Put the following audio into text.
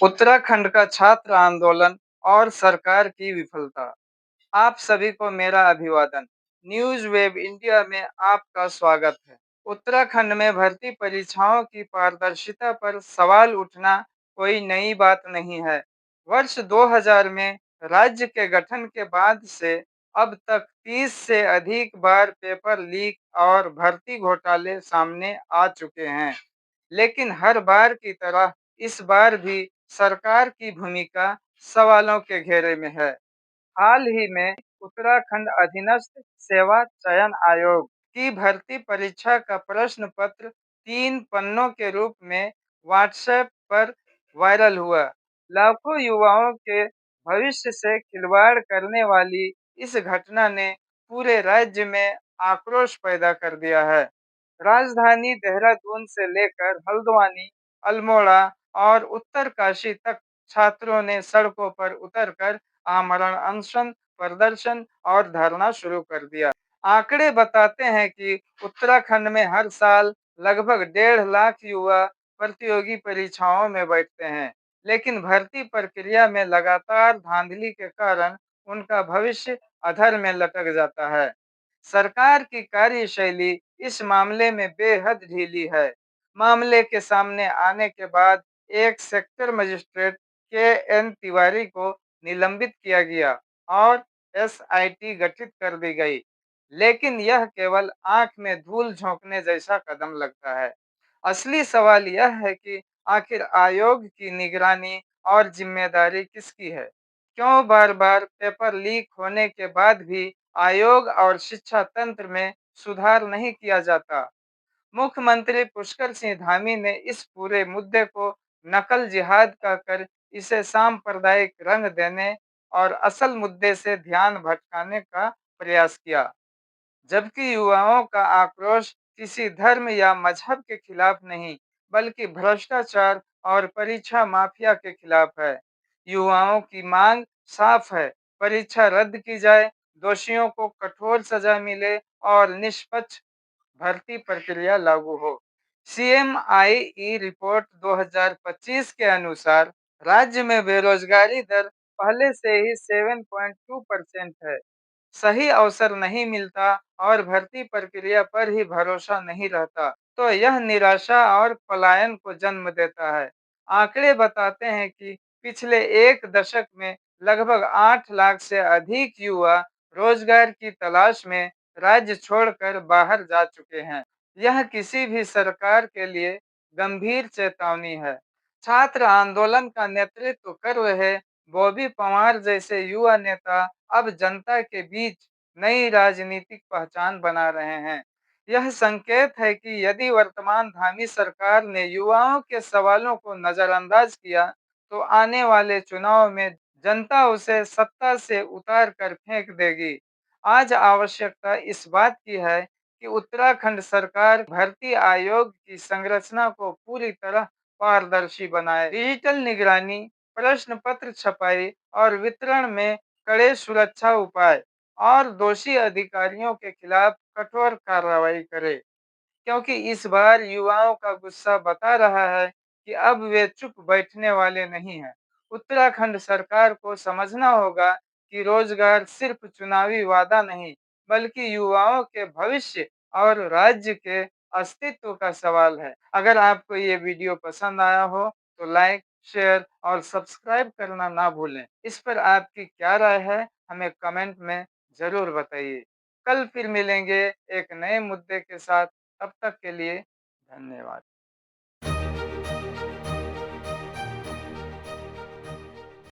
उत्तराखंड का छात्र आंदोलन और सरकार की विफलता। आप सभी को मेरा अभिवादन। न्यूज़ वेब इंडिया में आपका स्वागत है। उत्तराखंड में भर्ती परीक्षाओं की पारदर्शिता पर सवाल उठना कोई नई बात नहीं है। वर्ष 2000 में राज्य के गठन के बाद से अब तक 30 से अधिक बार पेपर लीक और भर्ती घोटाले सामने आ चुके हैं। लेकिन हर बार की तरह इस बार भी सरकार की भूमिका सवालों के घेरे में है। हाल ही में उत्तराखंड अधीनस्थ सेवा चयन आयोग की भर्ती परीक्षा का प्रश्न पत्र 3 पन्नों के रूप में व्हाट्सएप पर वायरल हुआ। लाखों युवाओं के भविष्य से खिलवाड़ करने वाली इस घटना ने पूरे राज्य में आक्रोश पैदा कर दिया है। राजधानी देहरादून से लेकर हल्द्वानी, अल्मोड़ा और उत्तरकाशी तक छात्रों ने सड़कों पर उतरकर आमरण अनशन, प्रदर्शन और धरना शुरू कर दिया। आंकड़े बताते हैं कि उत्तराखंड में हर साल लगभग 1.5 लाख युवा प्रतियोगी परीक्षाओं में बैठते हैं, लेकिन भर्ती प्रक्रिया में लगातार धांधली के कारण उनका भविष्य अधर में लटक जाता है। सरकार की कार्यशैली इस मामले में बेहद ढीली है। मामले के सामने आने के बाद एक सेक्टर मजिस्ट्रेट के एन तिवारी को निलंबित किया गया और एसआईटी गठित कर दी गई। लेकिन यह केवल आंख में धूल झोंकने जैसा कदम लगता है। असली सवाल यह है कि आखिर आयोग की निगरानी और जिम्मेदारी किसकी है? क्यों बार-बार पेपर लीक होने के बाद भी आयोग और शिक्षा तंत्र में सुधार नहीं किया जाता? मुख्यमंत्री पुष्कर सिंह धामी ने इस पूरे मुद्दे को नकल जिहाद कहकर इसे सांप्रदायिक रंग देने और असल मुद्दे से ध्यान भटकाने का प्रयास किया। जबकि युवाओं का आक्रोश किसी धर्म या मजहब के खिलाफ नहीं, बल्कि भ्रष्टाचार और परीक्षा माफिया के खिलाफ है। युवाओं की मांग साफ है, परीक्षा रद्द की जाए, दोषियों को कठोर सजा मिले और निष्पक्ष भर्ती प्रक्रिया लागू हो। सीएमआई रिपोर्ट 2025 के अनुसार राज्य में बेरोजगारी दर पहले से ही 7.2% है। सही अवसर नहीं मिलता और भर्ती प्रक्रिया पर ही भरोसा नहीं रहता, तो यह निराशा और पलायन को जन्म देता है। आंकड़े बताते हैं कि पिछले एक दशक में लगभग 8 लाख से अधिक युवा रोजगार की तलाश में राज्य छोड़कर बाहर जा चुके हैं। यह किसी भी सरकार के लिए गंभीर चेतावनी है। छात्र आंदोलन का नेतृत्व कर रहे बॉबी पवार जैसे युवा नेता अब जनता के बीच नई राजनीतिक पहचान बना रहे हैं। यह संकेत है कि यदि वर्तमान धामी सरकार ने युवाओं के सवालों को नजरअंदाज किया, तो आने वाले चुनाव में जनता उसे सत्ता से उतार कर फेंक देगी। आज आवश्यकता इस बात की है कि उत्तराखंड सरकार भर्ती आयोग की संरचना को पूरी तरह पारदर्शी बनाए। डिजिटल निगरानी, प्रश्न पत्र छपाई और वितरण में कड़े सुरक्षा उपाय और दोषी अधिकारियों के खिलाफ कठोर कार्रवाई करे। क्योंकि इस बार युवाओं का गुस्सा बता रहा है कि अब वे चुप बैठने वाले नहीं हैं। उत्तराखंड सरकार को समझना होगा कि रोजगार सिर्फ चुनावी वादा नहीं, बल्कि युवाओं के भविष्य और राज्य के अस्तित्व का सवाल है। अगर आपको ये वीडियो पसंद आया हो, तो लाइक, शेयर और सब्सक्राइब करना ना भूलें। इस पर आपकी क्या राय है, हमें कमेंट में ज़रूर बताइए। कल फिर मिलेंगे एक नए मुद्दे के साथ। तब तक के लिए धन्यवाद।